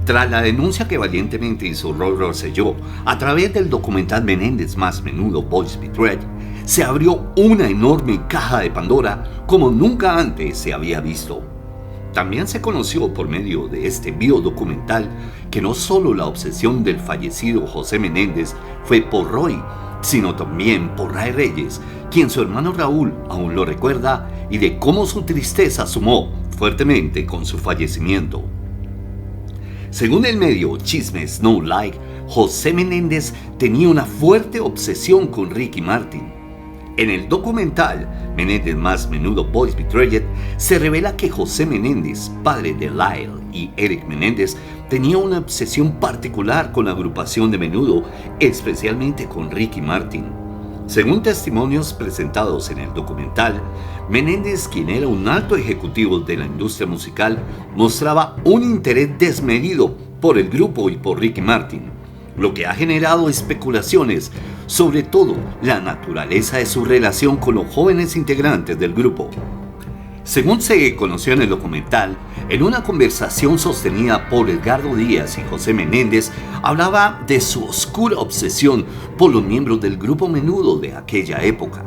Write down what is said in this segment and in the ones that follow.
Tras la denuncia que valientemente hizo Roy Rosselló a través del documental Menéndez Más Menudo Boys Betrayed, se abrió una enorme caja de Pandora como nunca antes se había visto. También se conoció por medio de este biodocumental que no solo la obsesión del fallecido José Menéndez fue por Roy, sino también por Ray Reyes, quien su hermano Raúl aún lo recuerda, y de cómo su tristeza sumó fuertemente con su fallecimiento. Según el medio Chismes No Like, José Menéndez tenía una fuerte obsesión con Ricky Martin. En el documental Menéndez Más Menudo Boys Betrayed se revela que José Menéndez, padre de Lyle y Eric Menéndez, tenía una obsesión particular con la agrupación de Menudo, especialmente con Ricky Martin. Según testimonios presentados en el documental, Menéndez, quien era un alto ejecutivo de la industria musical, mostraba un interés desmedido por el grupo y por Ricky Martin, lo que ha generado especulaciones sobre todo la naturaleza de su relación con los jóvenes integrantes del grupo. Según se conoció en el documental, en una conversación sostenida por Edgardo Díaz y José Menéndez, hablaba de su oscura obsesión por los miembros del grupo Menudo de aquella época.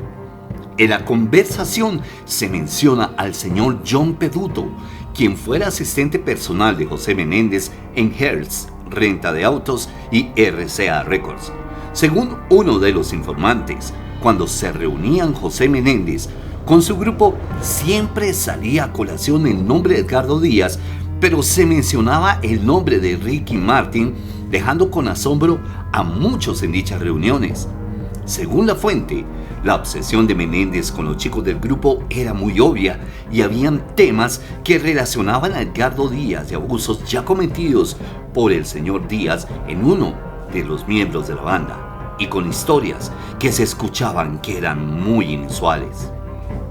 En la conversación se menciona al señor John Peduto, quien fuera asistente personal de José Menéndez en Hertz, Renta de Autos y RCA Records. Según uno de los informantes, cuando se reunían José Menéndez con su grupo, siempre salía a colación el nombre de Edgardo Díaz, pero se mencionaba el nombre de Ricky Martin, dejando con asombro a muchos en dichas reuniones. Según la fuente, la obsesión de Menéndez con los chicos del grupo era muy obvia y habían temas que relacionaban a Edgardo Díaz de abusos ya cometidos por el señor Díaz en uno de los miembros de la banda, y con historias que se escuchaban que eran muy inusuales.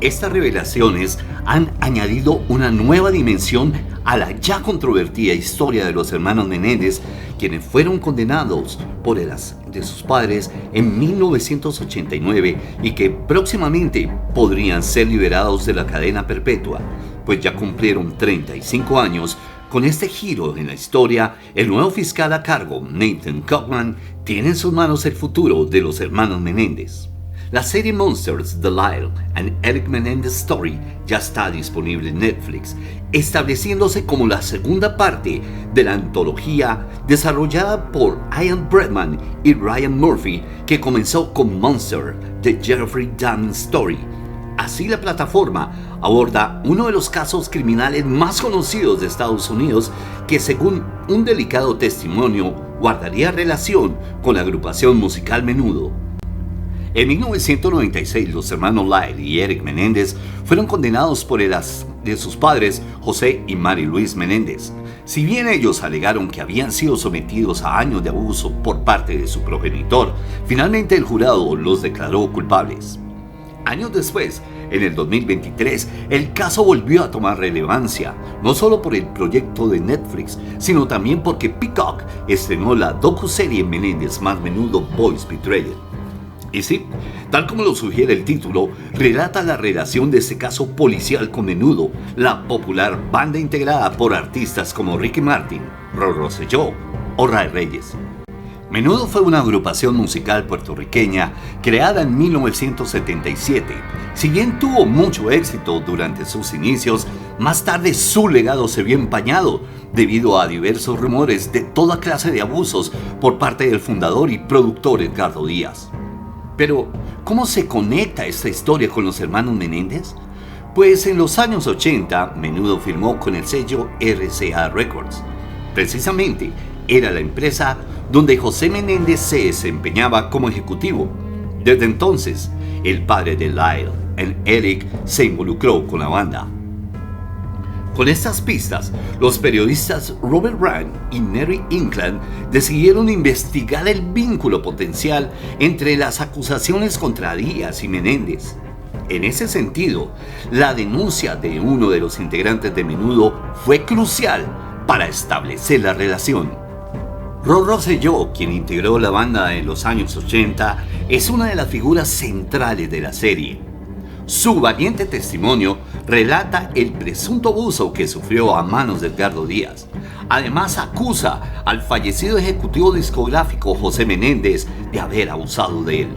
Estas revelaciones han añadido una nueva dimensión a la ya controvertida historia de los hermanos Menéndez, quienes fueron condenados por el asesinato de sus padres en 1989 y que próximamente podrían ser liberados de la cadena perpetua, pues ya cumplieron 35 años. Con este giro en la historia, el nuevo fiscal a cargo, Nathan Kaufman, tiene en sus manos el futuro de los hermanos Menéndez. La serie Monsters, The Lyle and Eric Menéndez Story ya está disponible en Netflix, estableciéndose como la segunda parte de la antología desarrollada por Ian Bregman y Ryan Murphy, que comenzó con Monster, The Jeffrey Dahmer Story. Así, la plataforma aborda uno de los casos criminales más conocidos de Estados Unidos, que según un delicado testimonio guardaría relación con la agrupación musical Menudo. En 1996, los hermanos Lyle y Eric Menéndez fueron condenados por el asesinato de sus padres, José y Mary Louise Menéndez. Si bien ellos alegaron que habían sido sometidos a años de abuso por parte de su progenitor, finalmente el jurado los declaró culpables. Años después, en el 2023, el caso volvió a tomar relevancia, no solo por el proyecto de Netflix, sino también porque Peacock estrenó la docuserie Menéndez Más Menudo Boys Betrayed. Y sí, tal como lo sugiere el título, relata la relación de este caso policial con Menudo, la popular banda integrada por artistas como Ricky Martin, Roy Rosselló o Ray Reyes. Menudo fue una agrupación musical puertorriqueña creada en 1977. Si bien tuvo mucho éxito durante sus inicios, más tarde su legado se vio empañado debido a diversos rumores de toda clase de abusos por parte del fundador y productor Edgardo Díaz. Pero, ¿cómo se conecta esta historia con los hermanos Menéndez? Pues en los años 80, Menudo firmó con el sello RCA Records. Precisamente, era la empresa donde José Menéndez se desempeñaba como ejecutivo. Desde entonces, el padre de Lyle y Eric se involucró con la banda. Con estas pistas, los periodistas Robert Rand y Mary Inclán decidieron investigar el vínculo potencial entre las acusaciones contra Díaz y Menéndez. En ese sentido, la denuncia de uno de los integrantes de Menudo fue crucial para establecer la relación. Roy Rosselló, quien integró la banda en los años 80, es una de las figuras centrales de la serie. Su valiente testimonio relata el presunto abuso que sufrió a manos de Edgardo Díaz. Además acusa al fallecido ejecutivo discográfico José Menéndez de haber abusado de él.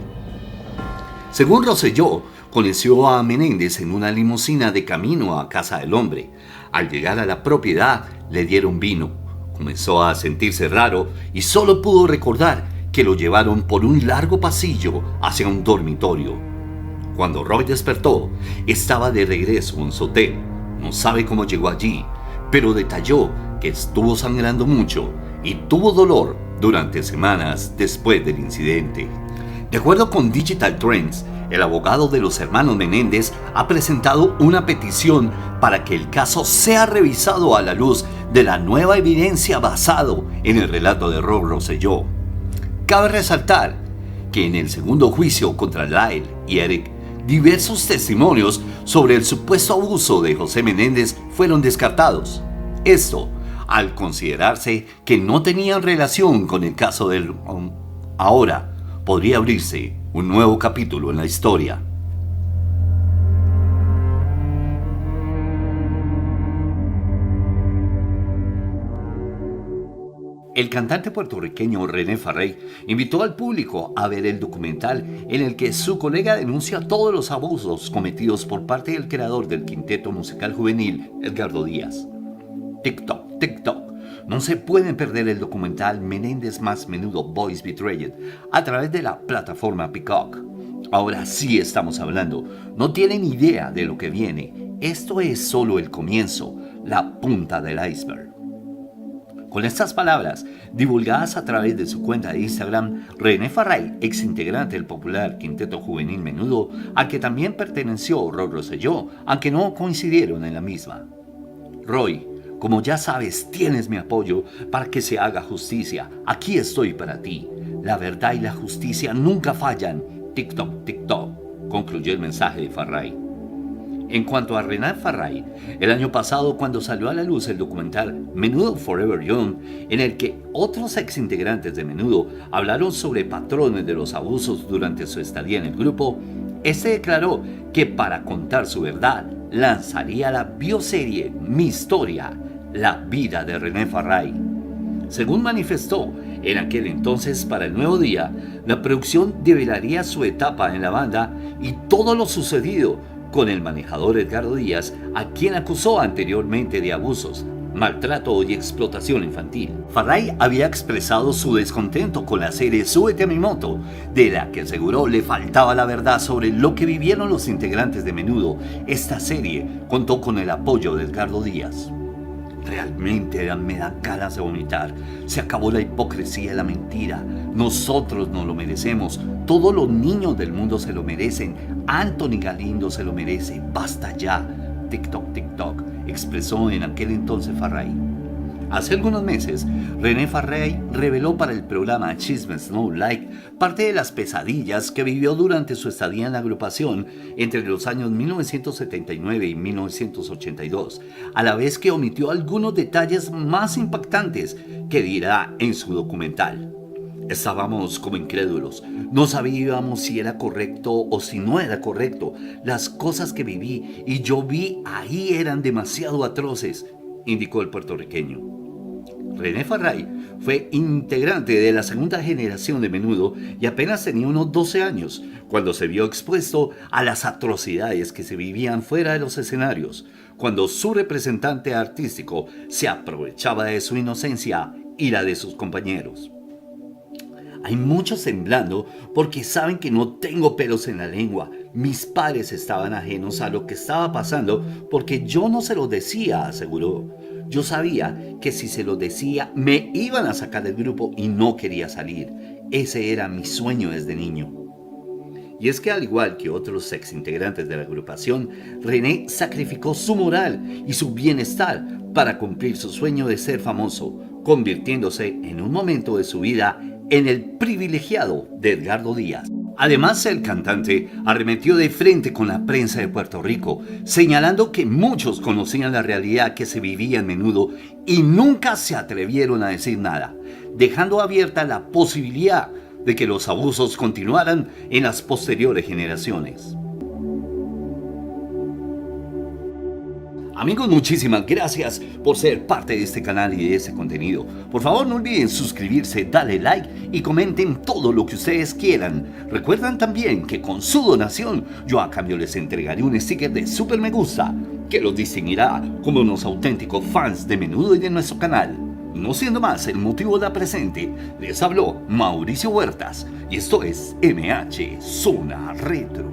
Según Rosselló, conoció a Menéndez en una limusina de camino a casa del hombre. Al llegar a la propiedad le dieron vino. Comenzó a sentirse raro y solo pudo recordar que lo llevaron por un largo pasillo hacia un dormitorio. Cuando Roy despertó, estaba de regreso en su hotel. No sabe cómo llegó allí, pero detalló que estuvo sangrando mucho y tuvo dolor durante semanas después del incidente. De acuerdo con Digital Trends, el abogado de los hermanos Menéndez ha presentado una petición para que el caso sea revisado a la luz de la nueva evidencia basado en el relato de Rob Rosselló. Cabe resaltar que en el segundo juicio contra Lyle y Eric, diversos testimonios sobre el supuesto abuso de José Menéndez fueron descartados. Esto al considerarse que no tenían relación con el caso del... Ahora podría abrirse un nuevo capítulo en la historia. El cantante puertorriqueño René Farrey invitó al público a ver el documental en el que su colega denuncia todos los abusos cometidos por parte del creador del quinteto musical juvenil, Edgardo Díaz. TikTok. No se pueden perder el documental Menéndez más Menudo Boys Betrayed a través de la plataforma Peacock. Ahora sí estamos hablando. No tienen idea de lo que viene. Esto es solo el comienzo, la punta del iceberg. Con estas palabras, divulgadas a través de su cuenta de Instagram, René Farrey, ex integrante del popular quinteto juvenil Menudo, al que también perteneció Roy Rosselló, aunque no coincidieron en la misma. Roy, como ya sabes, tienes mi apoyo para que se haga justicia. Aquí estoy para ti. La verdad y la justicia nunca fallan. TikTok, concluyó el mensaje de Farrey. En cuanto a René Farrey, el año pasado cuando salió a la luz el documental Menudo Forever Young, en el que otros exintegrantes de Menudo hablaron sobre patrones de los abusos durante su estadía en el grupo, este declaró que para contar su verdad lanzaría la bioserie Mi Historia, la vida de René Farrey. Según manifestó en aquel entonces para El Nuevo Día, la producción develaría su etapa en la banda y todo lo sucedido con el manejador Edgardo Díaz, a quien acusó anteriormente de abusos, maltrato y explotación infantil. Farrey había expresado su descontento con la serie Súbete a mi moto, de la que aseguró le faltaba la verdad sobre lo que vivieron los integrantes de Menudo. Esta serie contó con el apoyo de Edgardo Díaz. Realmente me dan ganas de vomitar. Se acabó la hipocresía y la mentira. Nosotros nos lo merecemos. Todos los niños del mundo se lo merecen. Anthony Galindo se lo merece. Basta ya. TikTok, expresó en aquel entonces Farrey. Hace algunos meses, René Farrey reveló para el programa Chismes No Like parte de las pesadillas que vivió durante su estadía en la agrupación entre los años 1979 y 1982, a la vez que omitió algunos detalles más impactantes que dirá en su documental. Estábamos como incrédulos, no sabíamos si era correcto o si no era correcto. Las cosas que viví y yo vi ahí eran demasiado atroces, indicó el puertorriqueño. René Farrey fue integrante de la segunda generación de Menudo y apenas tenía unos 12 años cuando se vio expuesto a las atrocidades que se vivían fuera de los escenarios, cuando su representante artístico se aprovechaba de su inocencia y la de sus compañeros. Hay muchos temblando porque saben que no tengo pelos en la lengua. Mis padres estaban ajenos a lo que estaba pasando porque yo no se lo decía, aseguró. Yo sabía que si se lo decía me iban a sacar del grupo y no quería salir. Ese era mi sueño desde niño. Y es que al igual que otros exintegrantes de la agrupación, René sacrificó su moral y su bienestar para cumplir su sueño de ser famoso, convirtiéndose en un momento de su vida en el privilegiado de Edgardo Díaz. Además, el cantante arremetió de frente con la prensa de Puerto Rico, señalando que muchos conocían la realidad que se vivía en Menudo y nunca se atrevieron a decir nada, dejando abierta la posibilidad de que los abusos continuaran en las posteriores generaciones. Amigos, muchísimas gracias por ser parte de este canal y de este contenido. Por favor, no olviden suscribirse, darle like y comenten todo lo que ustedes quieran. Recuerdan también que con su donación yo a cambio les entregaré un sticker de super me gusta que los distinguirá como unos auténticos fans de Menudo y de nuestro canal. No siendo más el motivo de la presente, les habló Mauricio Huertas y esto es MH Zona Retro.